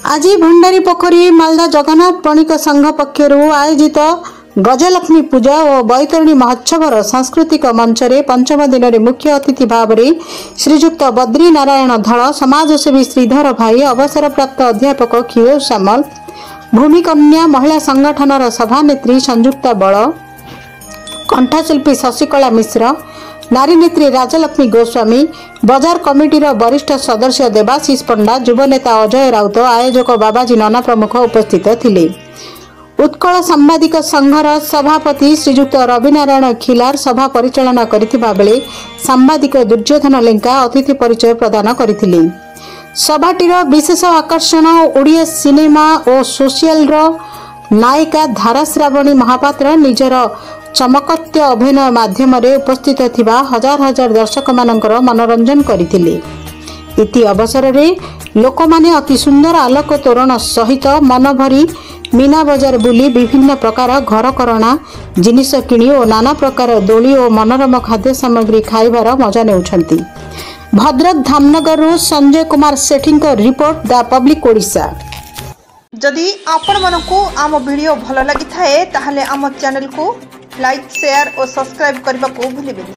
आज भंडारी पोखरी मालदा जगन्नाथ बणिक संघ पक्षर आयोजित गजलक्ष्मी पूजा और बैतरणी महोत्सवर सांस्कृतिक मंच रे पंचम दिन में मुख्य अतिथि भाव में श्रीजुक्त बद्री नारायण धल, समाजसेवी श्रीधर भाई, अवसरप्राप्त अध्यापक खियो सामल, भूमिकन्या महिला संगठन सभानेत्री संयुक्ता बल, कंठशिल्पी शशिकला मिश्र, नारी नेत्री राजलक्ष्मी गोस्वामी, बजार कमिटीर वरिष्ठ सदस्य देवाशीष पंडा, युवनेता अजय राउत, आयोजक बाबाजी नना प्रमुख उपस्थित थिले। उत्कल सांबादिक संघर सभापति श्रीजुक्त रविनारायण खिलार सभा परिचालना करिथिबा बेले सांबादिक दुर्योधन लेंका अतिथि परिचय प्रदान करथिले। सभाटीर विशेष आकर्षण ओडिया सिनेमा और सोशल नायिका धाराश्रावणी महापात्र निजर चमकत्य अभिनय माध्यम उपस्थित थिबा हजार हजार दर्शक मानकर मनोरंजन करथिले। इति अवसर रे लोकमाने अति सुंदर आलोक तोरण सहित मन भरी मीना बजार बुली विभिन्न प्रकार घर करଣା जिनिस किणी और नाना प्रकार दोली और मनोरम खाद्य सामग्री खाइबार मजा नेउछंती। भद्रक धामनगर संजय कुमार सेठी रिपोर्ट द पब्लिक ओडिशा। जदि आपण मानकु आम वीडियो भल लगी थाए ताहले आम चैनल को लाइक, शेयर और सब्सक्राइब करने को भूलिबेनी।